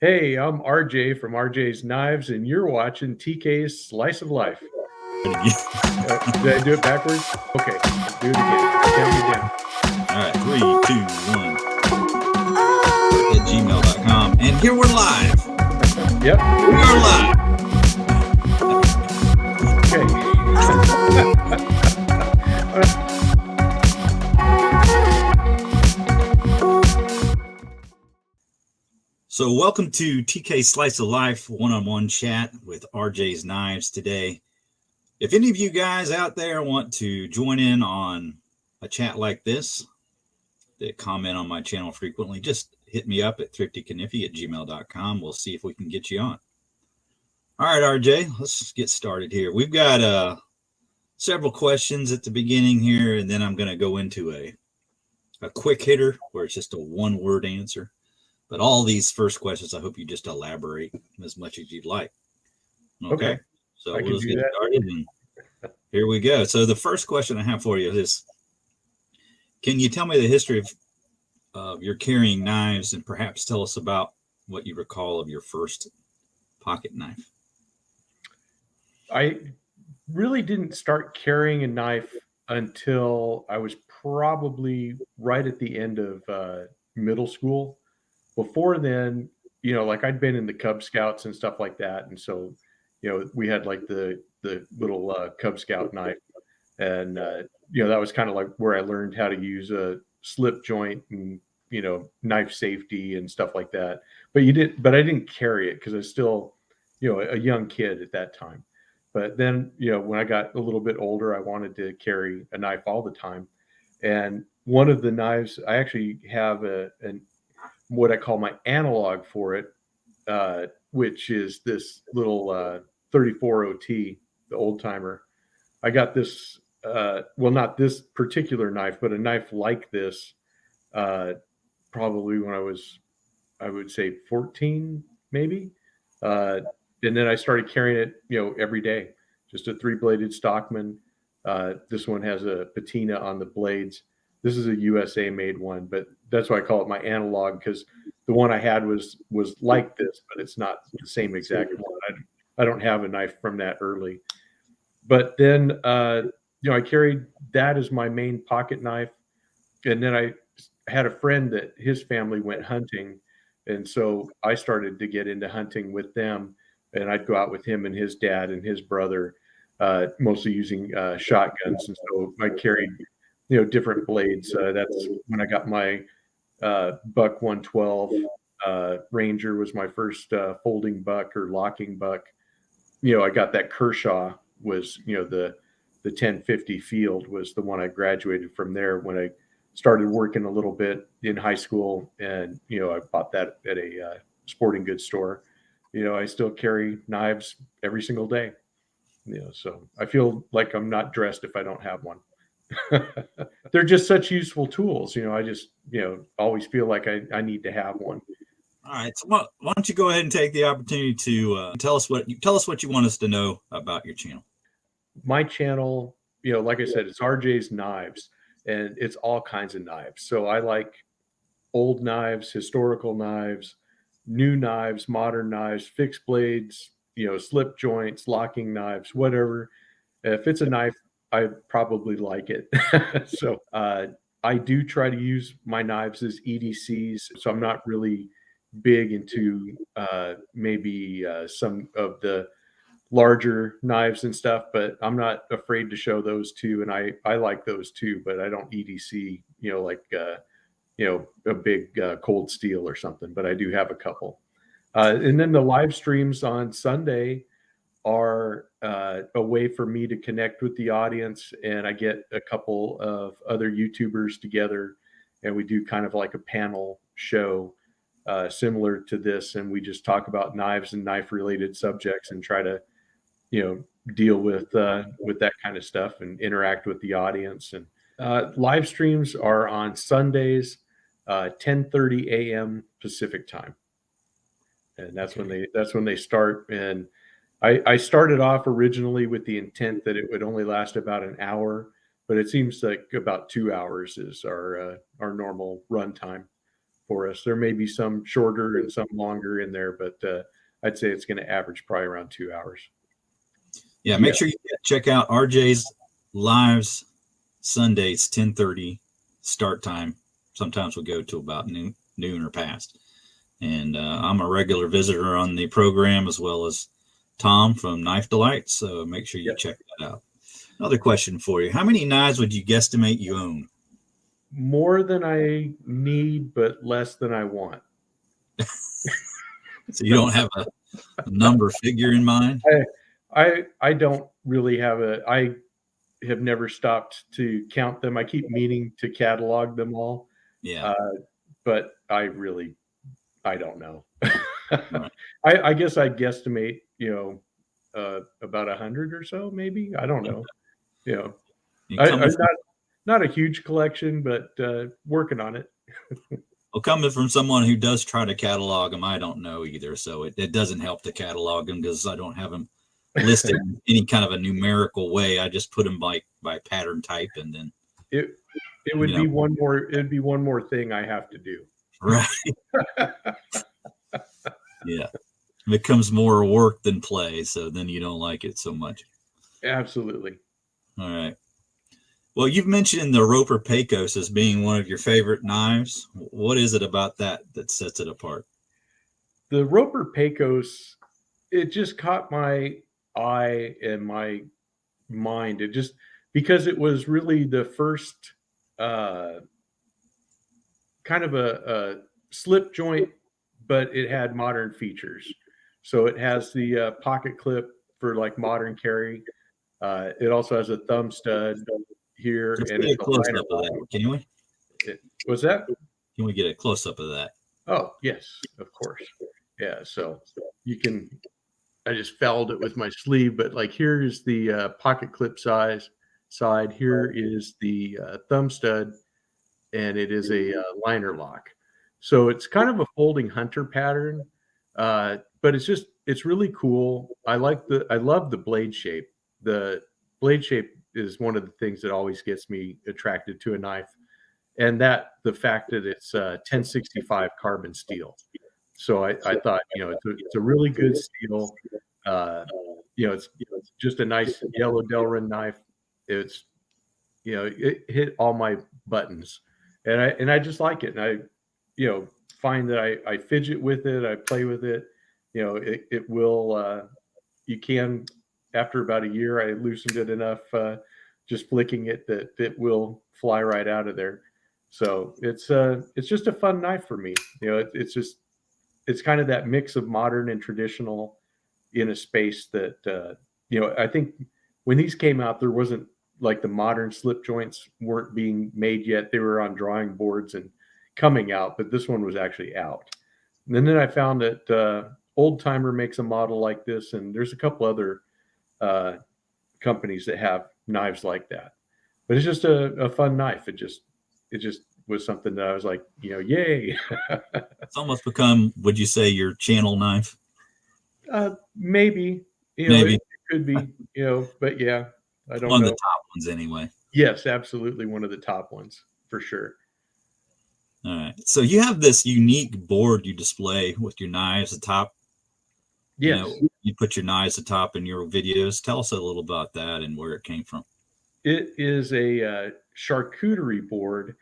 Hey, I'm RJ from RJ's Knives, and you're watching TK's Slice of Life. Did I do it backwards? Okay, let's do it again. Count me down. All right, 3, 2, 1. At gmail.com. And here we're live. Yep. We are live. So welcome to TK Slice of Life one-on-one chat with RJ's Knives today. If any of you guys out there want to join in on a chat like this, that comment on my channel frequently, just hit me up at thrifty at gmail.com. We'll see if we can get you on. All right, RJ, let's get started here. We've got several questions at the beginning here, and then I'm going to go into a quick hitter where it's just a one-word answer. But all these first questions, I hope you just elaborate as much as you'd like. Okay. So we'll just get started, and here we go. So the first question I have for you is, can you tell me the history of your carrying knives, and perhaps tell us about what you recall of your first pocket knife? I really didn't start carrying a knife until I was probably right at the end of middle school. Before then, like I'd been in the Cub Scouts and stuff like that, and so we had like the little Cub Scout knife, and that was kind of like where I learned how to use a slip joint and knife safety and stuff like that. But I didn't carry it because I was still a young kid at that time. But then when I got a little bit older, I wanted to carry a knife all the time, and one of the knives I actually have an what I call my analog for it, which is this little 34 OT, the old timer. I got this, well, not this particular knife, but a knife like this, probably when I would say 14, maybe. And then I started carrying it, every day, just a 3-bladed Stockman. This one has a patina on the blades. This is a USA made one, but that's why I call it my analog, because the one I had was like this, but it's not the same exact one. I don't have a knife from that early. But then, I carried that as my main pocket knife. And then I had a friend that his family went hunting. And so I started to get into hunting with them. And I'd go out with him and his dad and his brother, mostly using shotguns. And so I carried different blades. That's when I got my buck 112. Ranger was my first folding buck or locking buck. I got that Kershaw was, the 1050 field was the one I graduated from there when I started working a little bit in high school. And, I bought that at a sporting goods store. I still carry knives every single day. So I feel like I'm not dressed if I don't have one. They're just such useful tools. I just, always feel like I need to have one. All right. So why don't you go ahead and take the opportunity to tell us what you want us to know about your channel. My channel, like I said, it's RJ's Knives, and it's all kinds of knives. So I like old knives, historical knives, new knives, modern knives, fixed blades, slip joints, locking knives, whatever. If it's a knife, I probably like it. So I do try to use my knives as EDCs. So I'm not really big into maybe some of the larger knives and stuff, but I'm not afraid to show those too. And I like those too, but I don't EDC, like, a big cold steel or something, but I do have a couple. And then the live streams on Sunday are a way for me to connect with the audience. And I get a couple of other YouTubers together, and we do kind of like a panel show similar to this. And we just talk about knives and knife related subjects and try to, deal with that kind of stuff and interact with the audience. And live streams are on Sundays, 10:30 a.m. Pacific time. And that's when they start. And I started off originally with the intent that it would only last about an hour, but it seems like about 2 hours is our normal run time for us. There may be some shorter and some longer in there, but I'd say it's going to average probably around 2 hours. Yeah, make sure you check out RJ's lives Sundays, 10:30 start time. Sometimes we'll go to about noon or past. And I'm a regular visitor on the program, as well as Tom from Knife Delight. So make sure you check that out. Another question for you. How many knives would you guesstimate you own? More than I need, but less than I want. So you don't have a number figure in mind? I don't really have I have never stopped to count them. I keep meaning to catalog them all. Yeah. But I don't know. Right. I guess I'd guesstimate, about 100 or so, maybe. I don't know. I'm not a huge collection, but working on it. Well, coming from someone who does try to catalog them, I don't know either. So it doesn't help to catalog them because I don't have them listed in any kind of a numerical way. I just put them by pattern type, and then it would be one more. It'd be one more thing I have to do. Right. Yeah. It becomes more work than play. So then you don't like it so much. Absolutely. All right. Well, you've mentioned the Roper Pecos as being one of your favorite knives. What is it about that sets it apart? The Roper Pecos, it just caught my eye and my mind. It just, because it was really the first kind of a slip joint, but it had modern features. So it has the pocket clip for like modern carry. It also has a thumb stud here. Let's and get a close up of that. Can we? What's that? Can we get a close up of that? Oh, yes, of course. Yeah. So you can, I just felled it with my sleeve, but like here is the pocket clip side. Here is the thumb stud, and it is a liner lock. So it's kind of a folding hunter pattern, but it's really cool. I love the blade shape. The blade shape is one of the things that always gets me attracted to a knife, and the fact that it's 1065 carbon steel. So I thought, it's a really good steel. It's just a nice yellow Delrin knife. It's, it hit all my buttons, and I just like it. And I, find that I fidget with it. I play with it. It will, you can, after about a year, I loosened it enough, just flicking it, that it will fly right out of there. So it's just a fun knife for me. It's kind of that mix of modern and traditional in a space that, I think when these came out, there wasn't like the modern slip joints weren't being made yet. They were on drawing boards and coming out, but this one was actually out. And then I found that Old Timer makes a model like this, and there's a couple other companies that have knives like that. But it's just a fun knife. It just was something that I was like, yay. It's almost become, would you say, your channel knife? Maybe. Maybe. It could be, but yeah, I don't know. One of the top ones anyway. Yes, absolutely. One of the top ones for sure. All right. So you have this unique board you display with your knives atop. Yes. You put your knives atop in your videos. Tell us a little about that and where it came from. It is a charcuterie board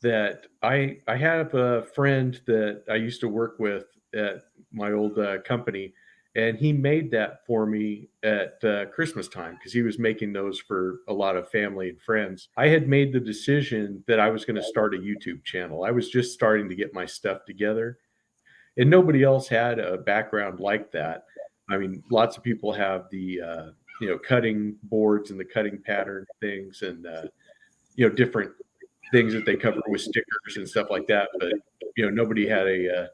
that I have a friend that I used to work with at my old company, and he made that for me at Christmas time because he was making those for a lot of family and friends. I had made the decision that I was going to start a YouTube channel. I was just starting to get my stuff together, and nobody else had a background like that. I mean, lots of people have the cutting boards and the cutting pattern things, and different things that they cover with stickers and stuff like that. But nobody had a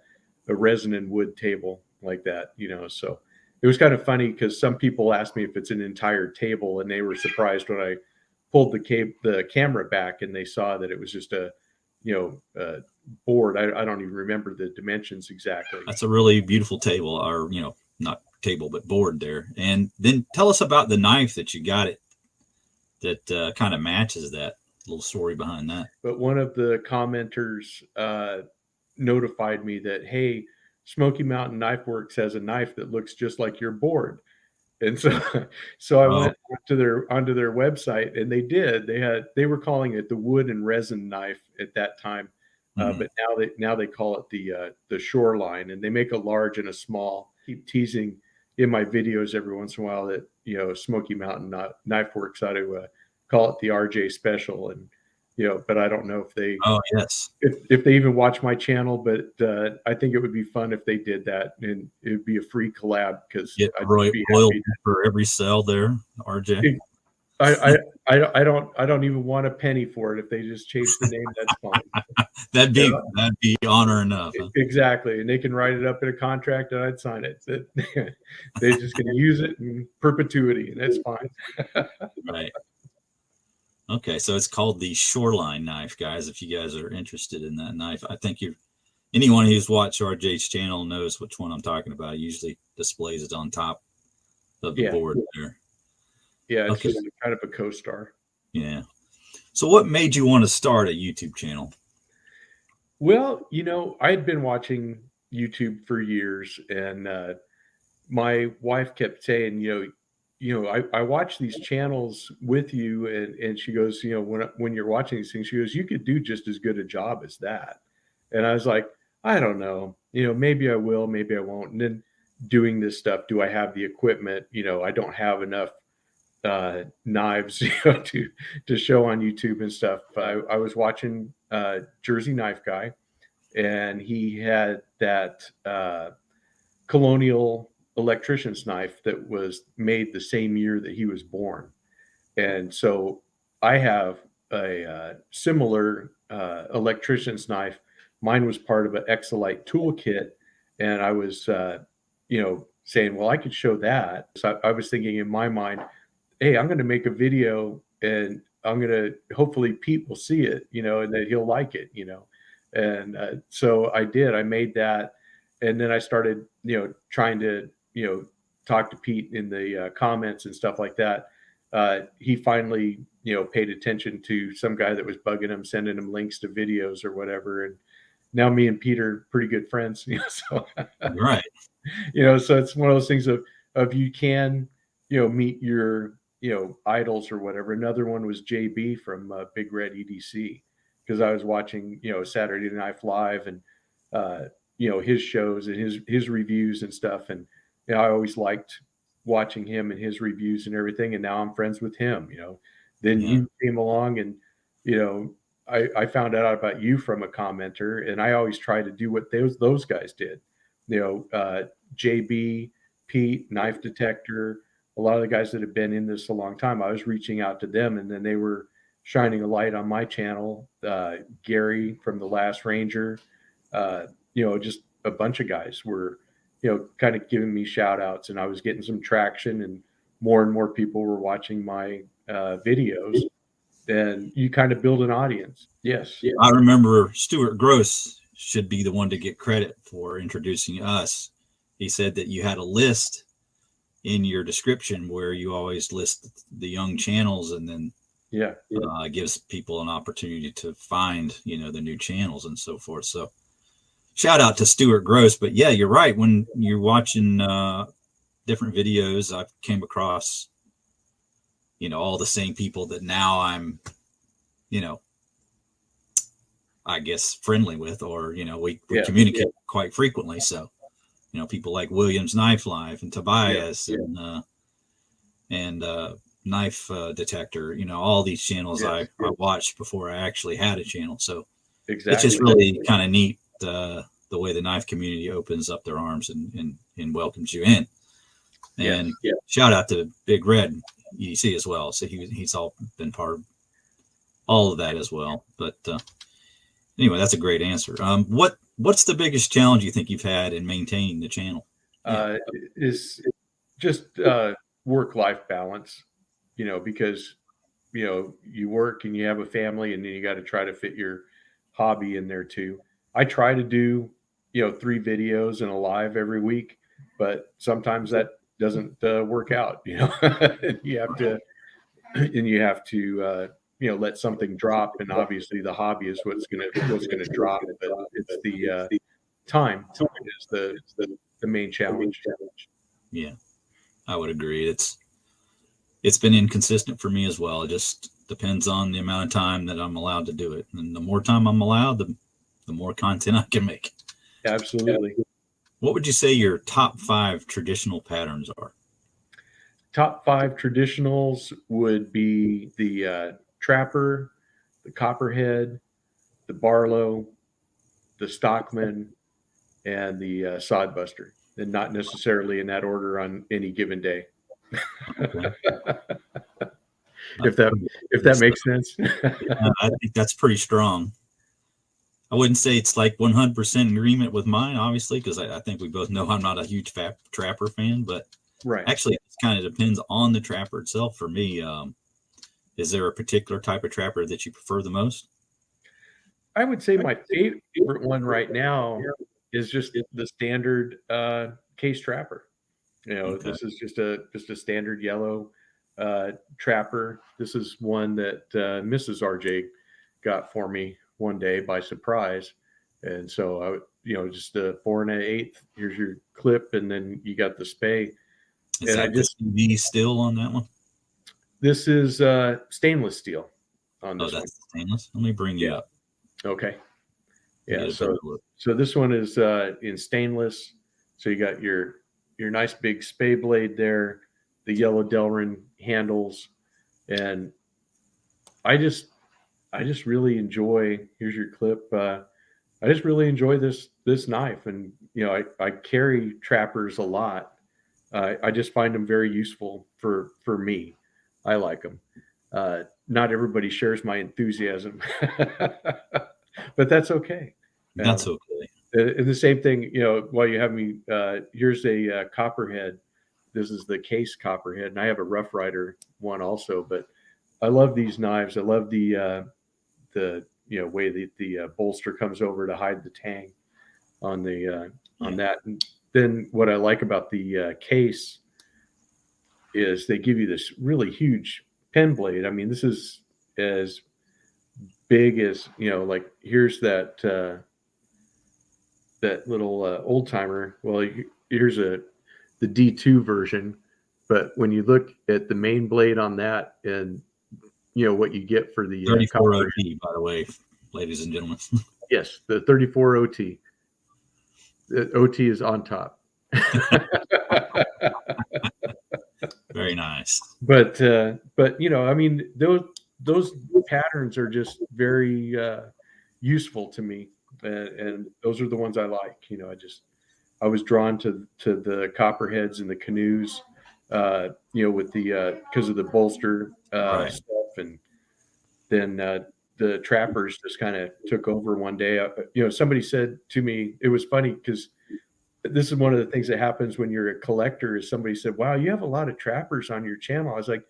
resin and wood table like that. So it was kind of funny because some people asked me if it's an entire table, and they were surprised when I pulled the camera back and they saw that it was just a board. I don't even remember the dimensions exactly. That's a really beautiful table, or not table but board there. And then tell us about the knife that you got it that kind of matches that. Little story behind that. But one of the commenters notified me that, hey, Smoky Mountain Knife Works has a knife that looks just like your board. And so, so I Oh, went onto their website, and they did. They were calling it the wood and resin knife at that time, mhm. but now they call it the Shoreline, and they make a large and a small. Keep teasing in my videos every once in a while that Smoky Mountain Knife Works ought to call it the RJ Special, and but I don't know Oh, yes. if they even watch my channel, but I think it would be fun if they did that, and it would be a free collab because Get I'd be happy. royalty for every sale there, RJ. I don't even want a penny for it. If they just change the name, that's fine. Yeah, That'd be honor enough, huh? exactly. And they can write it up in a contract, and I'd sign it. They're just going to use it in perpetuity, and that's fine. Right. Okay, so it's called the Shoreline knife, guys. If you guys are interested in that knife, I think anyone who's watched RJ's channel knows which one I'm talking about. He usually displays it on top of the Yeah, board there. yeah. It's Okay. just kind of a co-star. Yeah. So what made you want to start a YouTube channel? Well, I had been watching YouTube for years, and my wife kept saying, I watch these channels with you, and she goes, when you're watching these things, she goes, you could do just as good a job as that. And I was like, I don't know, maybe I will, maybe I won't. And then doing this stuff, do I have the equipment? I don't have enough knives, to show on YouTube and stuff. I was watching Jersey Knife Guy, and he had that colonial electrician's knife that was made the same year that he was born. And so I have a similar electrician's knife. Mine was part of an Exolite toolkit, and I was, saying, well, I could show that. So I was thinking in my mind, hey, I'm going to make a video, and I'm going to hopefully Pete will see it, and that he'll like it, And so I did. I made that, and then I started, trying to, talk to Pete in the comments and stuff like that. He finally, paid attention to some guy that was bugging him, sending him links to videos or whatever. And now me and Pete are pretty good friends. So Right. so it's one of those things of you can, meet your, idols or whatever. Another one was JB from Big Red EDC, because I was watching, Saturday Night Live, and his shows and his reviews and stuff. And I always liked watching him and his reviews and everything. And now I'm friends with him. Then Yeah. you came along, and I found out about you from a commenter, and I always try to do what those guys did. JB, Pete, Knife Detector, a lot of the guys that have been in this a long time. I was reaching out to them, and then they were shining a light on my channel. Gary from The Last Ranger, just a bunch of guys were, kind of giving me shout outs, and I was getting some traction, and more people were watching my videos. Then you kind of build an audience. Yes. Yeah. I remember Stuart Gross should be the one to get credit for introducing us. He said that you had a list in your description where you always list the young channels, and then gives people an opportunity to find, the new channels and so forth. So shout out to Stuart Gross. But yeah, you're right. When you're watching different videos, I came across, all the same people that now I'm, I guess friendly with, or, we communicate quite frequently. So, people like Williams Knife Life and Tobias and Knife Detector, all these channels I watched before I actually had a channel. So it's just really kind of neat the way the knife community opens up their arms and welcomes you in. And shout out to Big Red EDC as well. So he's all been part of all of that as well. But anyway, that's a great answer. What's the biggest challenge you think you've had in maintaining the channel? Is just work-life balance, because, you work and you have a family, and then you got to try to fit your hobby in there too. I try to do, 3 videos and a live every week, but sometimes that doesn't work out, you have to, and you have to, let something drop, and obviously the hobby is what's gonna drop, but it's the time is the main challenge. Yeah, I would agree. It's been inconsistent for me as well. It just depends on the amount of time that I'm allowed to do it, and the more time I'm allowed, the more content I can make. Absolutely. What would you say your top 5 traditional patterns are? Top 5 traditionals would be the Trapper, the Copperhead, the Barlow, the Stockman, and the Sodbuster, and not necessarily in that order on any given day. Okay. if that makes sense. Yeah, I think that's pretty strong. I wouldn't say it's like 100% in agreement with mine, obviously, because I think we both know I'm not a huge Trapper fan, but Right. actually it kind of depends on the Trapper itself. For me, is there a particular type of Trapper that you prefer the most? I would say my favorite one right now is just the standard case Trapper. Okay. This is just a standard yellow Trapper. This is one that Mrs. RJ got for me one day by surprise, and so just a 4 1/8. Here's your clip, and then you got the spay. Is that the CV still on that one? This is stainless steel on this one. That's stainless. Let me bring you up. Okay. Yeah. Get a better look. So this one is in stainless. So you got your nice big spay blade there, the yellow Delrin handles, and I just really enjoy. Here's your clip. I just really enjoy this knife, and I carry Trappers a lot. I just find them very useful for me. I like them. Not everybody shares my enthusiasm, but that's okay. That's okay. And the same thing, while you have me, here's a Copperhead. This is the case Copperhead, and I have a Rough Rider one also. But I love these knives. I love the way the bolster comes over to hide the tang on on that. And then what I like about the case is they give you this really huge pen blade. I mean, this is as big as like here's that little old timer. Well, here's the D2 version, but when you look at the main blade on that, and what you get for the 34 OT, by the way, ladies and gentlemen. Yes, the 34 OT. The OT is on top. Very nice. But I mean, those patterns are just very useful to me, and those are the ones I like. I was drawn to the Copperheads and the canoes, with the because of the bolster Right. stuff, and then the Trappers just kind of took over one day. Somebody said to me, it was funny because this is one of the things that happens when you're a collector. Is somebody said, "Wow, you have a lot of Trappers on your channel." I was like,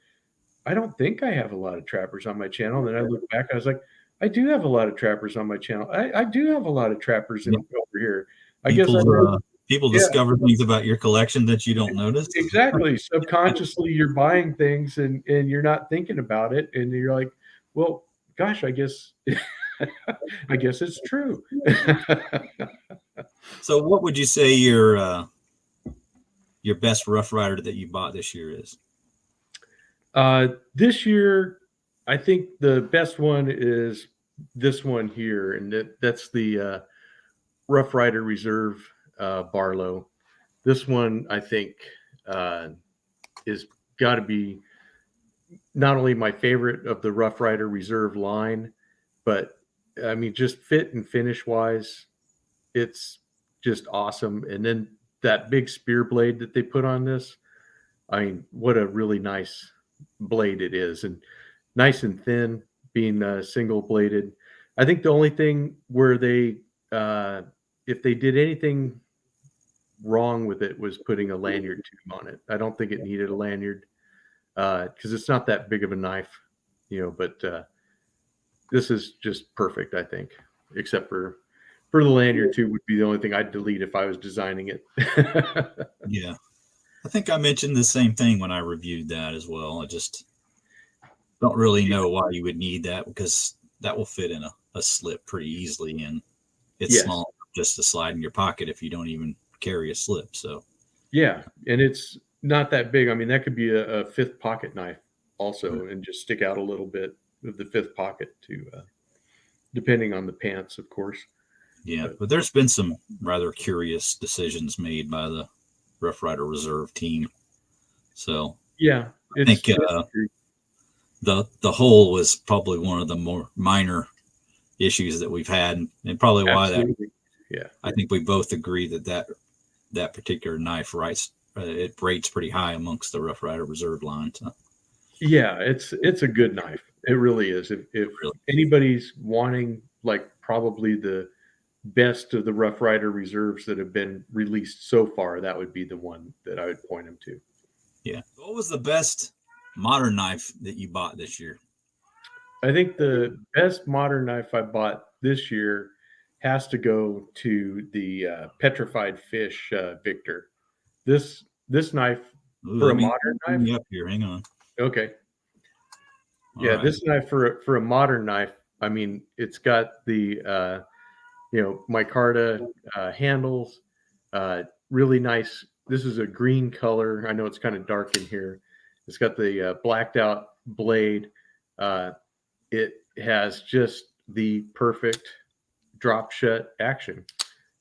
I don't think I have a lot of Trappers on my channel. And then I look back, I was like, I do have a lot of Trappers on my channel. I do have a lot of Trappers over here. People discover things about your collection that you don't notice. Exactly. Subconsciously, you're buying things and you're not thinking about it, and you're like, well, gosh, I guess it's true. So, what would you say your best Rough Rider that you bought this year is? This year, I think the best one is this one here, and that's the Rough Rider Reserve Barlow. This one, I think, is got to be not only my favorite of the Rough Rider Reserve line, but I mean, just fit and finish wise, it's just awesome. And then that big spear blade that they put on this, I mean, what a really nice blade it is, and nice and thin, being single bladed. I think the only thing where they, if they did anything wrong with it, was putting a lanyard tube on it. I don't think it needed a lanyard because it's not that big of a knife, but this is just perfect, I think, except for the lanyard tube would be the only thing I'd delete if I was designing it. Yeah. I think I mentioned the same thing when I reviewed that as well. don't really know why you would need that, because that will fit in a slip pretty easily, and it's Yes. small, just to slide in your pocket if you don't even carry a slip. So Yeah, and it's not that big. I mean, that could be a fifth pocket knife also, and just stick out a little bit of the fifth pocket to, depending on the pants, of course. yeah, but there's been some rather curious decisions made by the Rough Rider Reserve team. So Yeah, I think the hole was probably one of the more minor issues that we've had, and probably why that. Yeah, I think we both agree that particular knife it rates pretty high amongst the Rough Rider Reserve line. So. Yeah, it's a good knife. It really is. If Really? anybody's wanting like probably the best of the Rough Rider Reserves that have been released so far, that would be the one that I would point them to. Yeah. What was the best modern knife that you bought this year? I think the best modern knife I bought this year has to go to the petrified fish Victor. This knife for a modern knife. Up here, hang on. Okay. All Yeah, right. this knife for a modern knife. I mean, it's got the micarta handles. Really nice. This is a green color. I know it's kind of dark in here. It's got the blacked out blade. It has just the perfect drop shut action.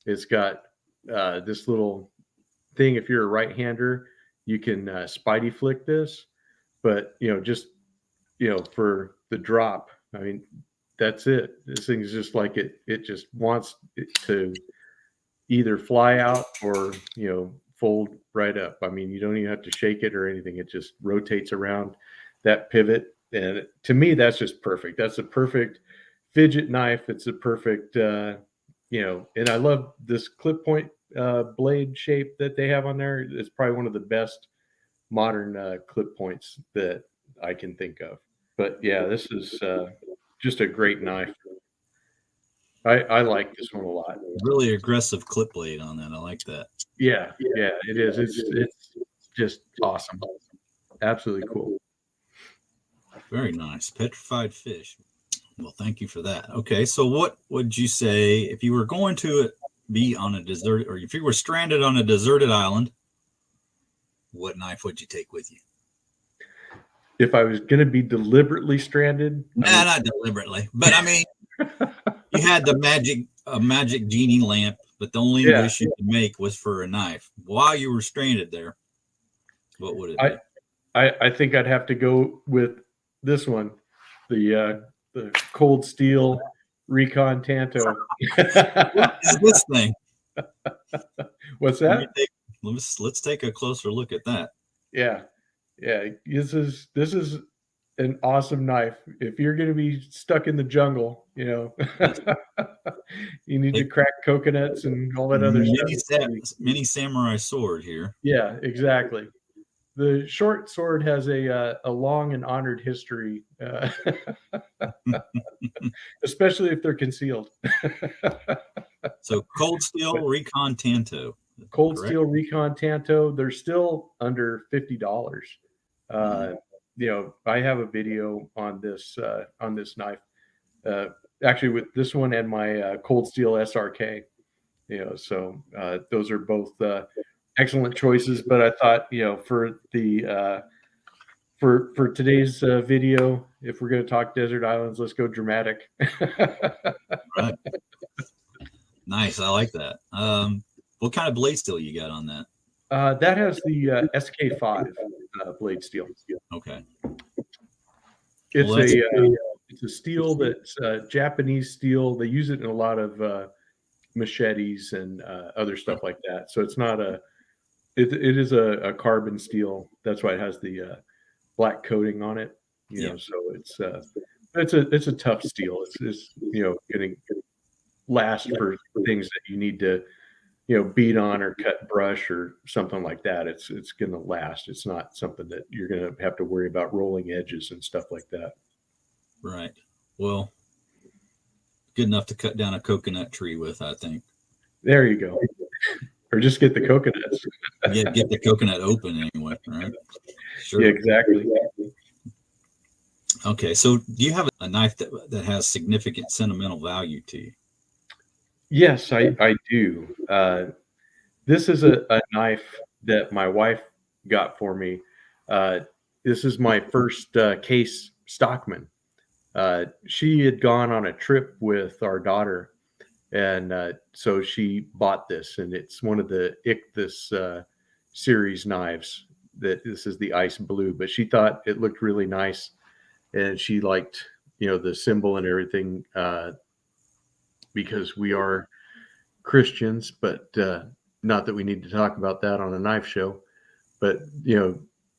It's got this little thing. If you're a right-hander, you can spidey flick this, but just for the drop, I mean, that's it. This thing is just like it just wants it to either fly out or fold right up. I mean, you don't even have to shake it or anything. It just rotates around that pivot, and to me, that's just perfect. That's a perfect fidget knife. It's a perfect and I love this clip point blade shape that they have on there. It's probably one of the best modern clip points that I can think of. But yeah, this is just a great knife. I like this one a lot. Really aggressive clip blade on that. I like that. Yeah, it is. It's just awesome. Absolutely cool. Very nice. Petrified fish. Well, thank you for that. Okay, so what would you say if you were going to be on a desert, or if you were stranded on a deserted island, what knife would you take with you? If I was going to be deliberately stranded, not deliberately, but I mean, you had the magic genie lamp, but the only wish you could make was for a knife. While you were stranded there, what would it be? I think I'd have to go with this one, the Cold Steel Recon Tanto. What is this thing? What's that? Let's take a closer look at that. Yeah. This is an awesome knife. If you're going to be stuck in the jungle, you need to crack coconuts and all that other stuff. Mini samurai sword here. Yeah, exactly. The short sword has a long and honored history, especially if they're concealed. So Cold Steel Recon Tanto. Cold Steel Recon Tanto. They're still under $50. I have a video on this knife, actually with this one and my Cold Steel SRK. So those are both excellent choices. But I thought, for the for today's video, if we're going to talk desert islands, let's go dramatic. Right. Nice. I like that. What kind of blade steel you got on that? That has the SK5 blade steel. Okay. It's a steel that's Japanese steel. They use it in a lot of machetes and other stuff like that. So it's not it is a carbon steel. That's why it has the black coating on it. So it's a tough steel. It's going to last for things that you need to beat on or cut brush or something like that. It's going to last. It's not something that you're going to have to worry about rolling edges and stuff like that. Right. Well, good enough to cut down a coconut tree with, I think. There you go. Or just get the coconuts. Yeah, get the coconut open anyway, right? Sure. Yeah, exactly. Okay, so do you have a knife that has significant sentimental value to you? Yes, I do. This is a knife that my wife got for me. Uh, this is my first case Stockman. She had gone on a trip with our daughter, and so she bought this, and it's one of the Ichthus series knives. That this is the ice blue, but she thought it looked really nice, and she liked the symbol and everything because we are Christians, but not that we need to talk about that on a knife show. But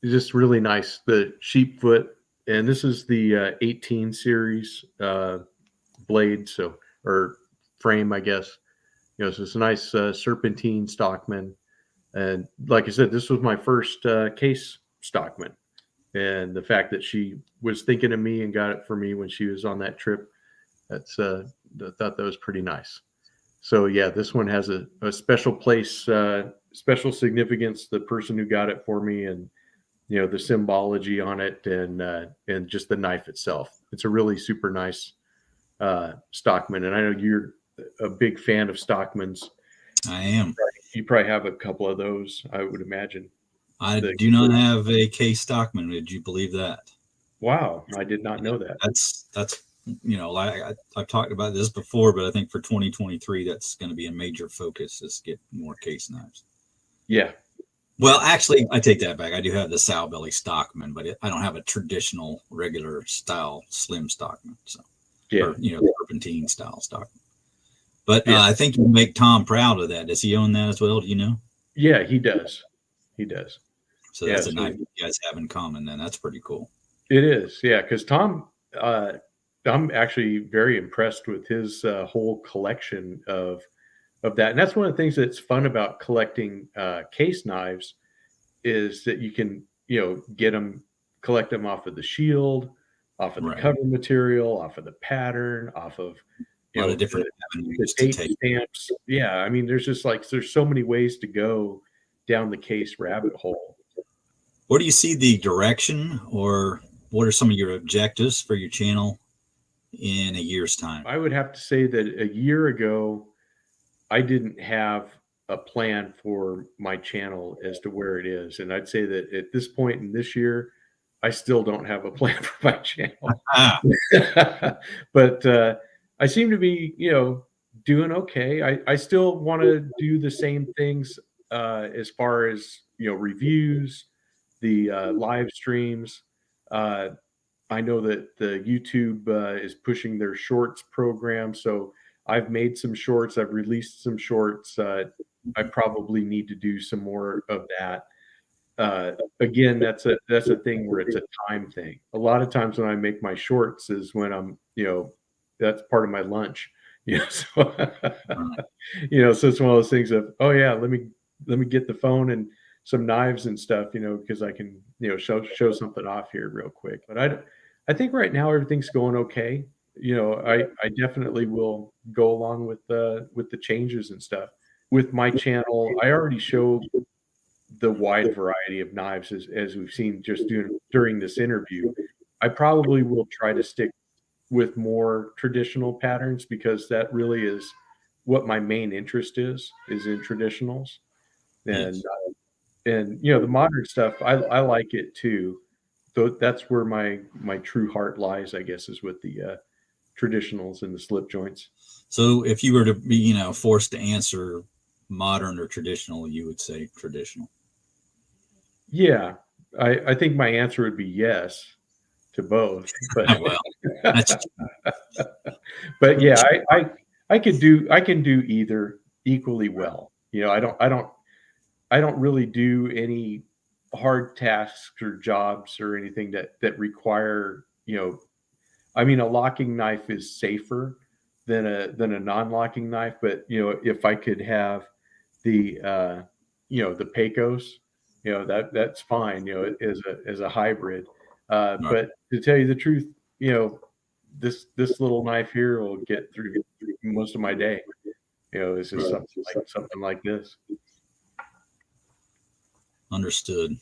just really nice. The sheep foot, and this is the 18 series blade, so or frame, I guess. So it's a nice serpentine Stockman, and like I said, this was my first case Stockman, and the fact that she was thinking of me and got it for me when she was on that trip, that's I thought that was pretty nice. So yeah, this one has a special place, special significance. The person who got it for me, and the symbology on it, and just the knife itself. It's a really super nice Stockman, and I know you're a big fan of Stockmans. I am. You probably have a couple of those, I would imagine. I do not have a case Stockman. Would you believe that? Wow, I did not know that. That's I've talked about this before, but I think for 2023, that's going to be a major focus is get more case knives. Yeah. Well, actually, I take that back. I do have the sow belly Stockman, but I don't have a traditional regular style slim Stockman. So, yeah, or, serpentine style Stockman. But I think you make Tom proud of that. Does he own that as well? Do you know? Yeah, he does. He does. So that's a knife you guys have in common. Then that's pretty cool. It is, yeah. Because Tom, I'm actually very impressed with his whole collection of that, and that's one of the things that's fun about collecting case knives is that you can collect them off of the shield, off of the cover material, off of the pattern, off of a lot of different the date stamps. Yeah, I mean, there's so many ways to go down the case rabbit hole. Where do you see the direction, or what are some of your objectives for your channel in a year's time? I would have to say that a year ago, I didn't have a plan for my channel as to where it is. And I'd say that at this point in this year, I still don't have a plan for my channel. But I seem to be, doing okay. I still want to do the same things as far as, reviews, the live streams. I know that the YouTube is pushing their shorts program. So I've made some shorts. I've released some shorts. I probably need to do some more of that. Again, that's a thing where it's a time thing. A lot of times when I make my shorts is when I'm, that's part of my lunch. So so it's one of those things of, oh yeah, let me get the phone and some knives and stuff, because I can, show something off here real quick. But I think right now everything's going okay. I definitely will go along with the changes and stuff. With my channel, I already show the wide variety of knives as we've seen just during this interview. I probably will try to stick with more traditional patterns because that really is what my main interest is in traditionals. And Yes. And the modern stuff, I like it too. So that's where my true heart lies, I guess, is with the traditionals and the slip joints. So if you were to be, forced to answer modern or traditional, you would say traditional. Yeah, I think my answer would be yes to both. But well, that's but yeah, I can do either equally well. I don't really do any hard tasks or jobs or anything that require, I mean, a locking knife is safer than a non-locking knife, but if I could have the the Pecos, that's fine, as a hybrid. But to tell you the truth, this little knife here will get through most of my day. This is something like this. Understood.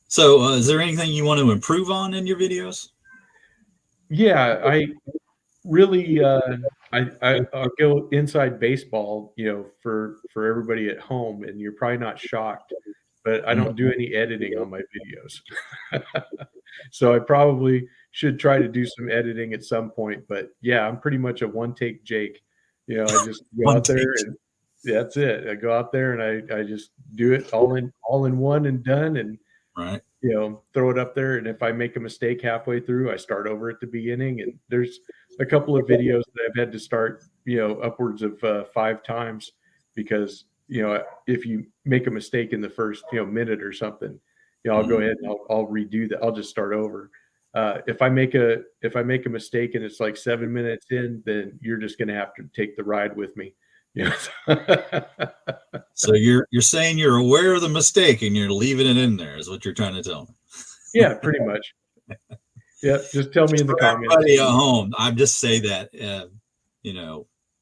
So is there anything you want to improve on in your videos? Yeah, I really, I'll go inside baseball, for everybody at home, and you're probably not shocked, but I don't do any editing on my videos. So I probably should try to do some editing at some point, but yeah, I'm pretty much a one take Jake. I just go One out there take. and that's it. I go out there and I just do it all in one and done, and Right. throw it up there. And if I make a mistake halfway through, I start over at the beginning. And there's a couple of videos that I've had to start, upwards of 5 times because, if you make a mistake in the first, minute or something, I'll go ahead and I'll redo that. I'll just start over. If I make a mistake and it's like 7 minutes in, then you're just going to have to take the ride with me. So you're saying you're aware of the mistake and you're leaving it in there is what you're trying to tell me. Yeah, pretty much. Yeah, just tell me in the comments. Everybody at home, I just say that,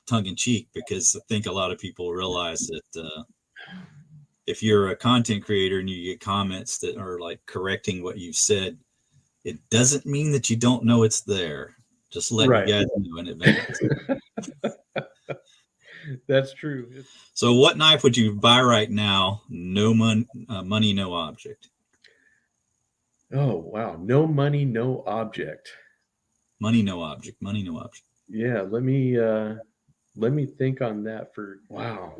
tongue in cheek, because I think a lot of people realize that if you're a content creator and you get comments that are like correcting what you've said, it doesn't mean that you don't know it's there. Just let you guys know in advance. That's true. So what knife would you buy right now? No money, no object. Oh, wow. No money, no object. Money, no object. Money, no object. Yeah, let me think on that wow.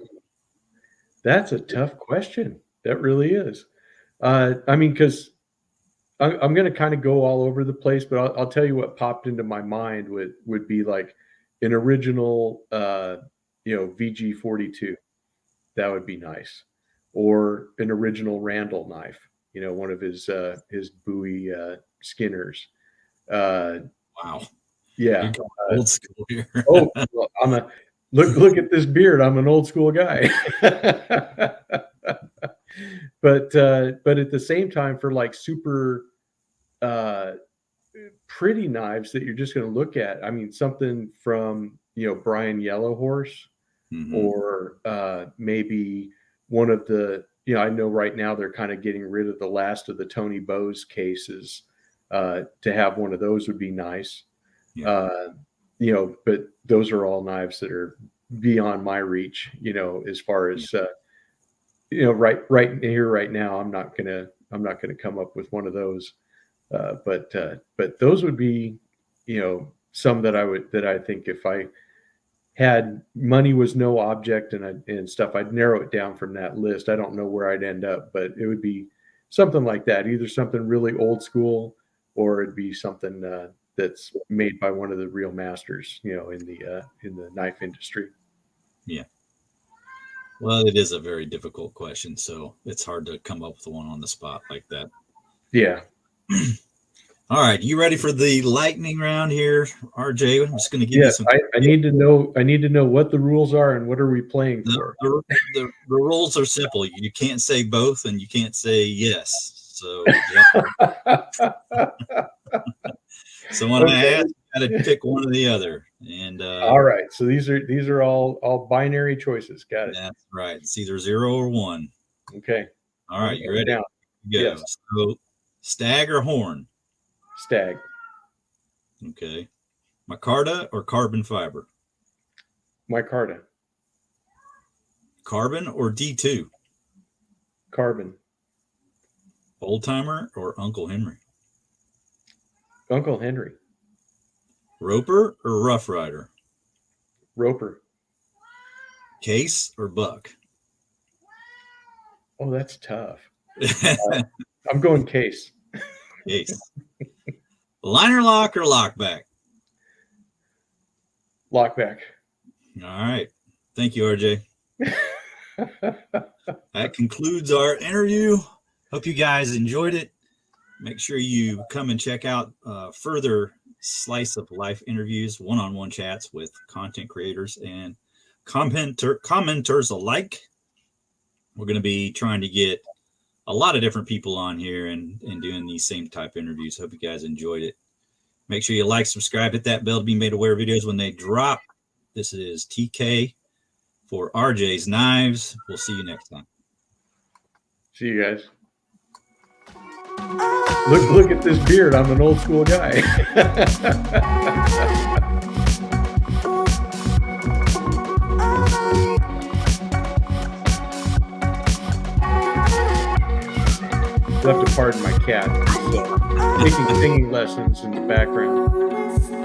That's a tough question. That really is. I mean, because I'm going to kind of go all over the place, but I'll tell you what popped into my mind would be like an original, VG42. That would be nice, or an original Randall knife. One of his Bowie Skinners. Wow. Yeah. Old school here. Oh, well, look at this beard. I'm an old school guy. But at the same time, for like super pretty knives that you're just going to look at, I mean, something from Brian Yellowhorse, or maybe one of the I know right now they're kind of getting rid of the last of the Tony Bose cases. To have one of those would be nice. Yeah. But those are all knives that are beyond my reach, as far as right here, right now, I'm not gonna come up with one of those. But those would be, some that I think if I had money was no object and stuff, I'd narrow it down from that list. I don't know where I'd end up, but it would be something like that, either something really old school, or it'd be something that's made by one of the real masters, in the knife industry. Yeah. Well, it is a very difficult question, so it's hard to come up with one on the spot like that. Yeah. All right, you ready for the lightning round here, RJ? I'm just going to give you some. I need to know what the rules are and what are we playing for. The rules are simple. You can't say both, and you can't say yes. So, so when I ask, you got to pick one or the other. And all right, so these are all binary choices. Got it. That's right. It's either 0 or 1. Okay. All right, you ready? Go. Yes. So, stag or horn? Stag. Okay. Micarta or carbon fiber? Micarta. Carbon or D2? Carbon. Old timer or Uncle Henry? Uncle Henry. Roper or Rough Rider? Roper. Case or buck? Oh, that's tough. I'm going case. Case. Liner lock or lockback? Lockback. All right. Thank you, RJ. That concludes our interview. Hope you guys enjoyed it. Make sure you come and check out further slice of life interviews, one-on-one chats with content creators and commenters alike. We're going to be trying to get a lot of different people on here and doing these same type interviews. Hope you guys enjoyed it. Make sure you like, subscribe, hit that bell to be made aware of videos when they drop. This is TK for RJ's Knives. We'll see you next time. See you guys. Look at this beard. I'm an old school guy. You'll have to pardon my cat. He's taking singing lessons in the background.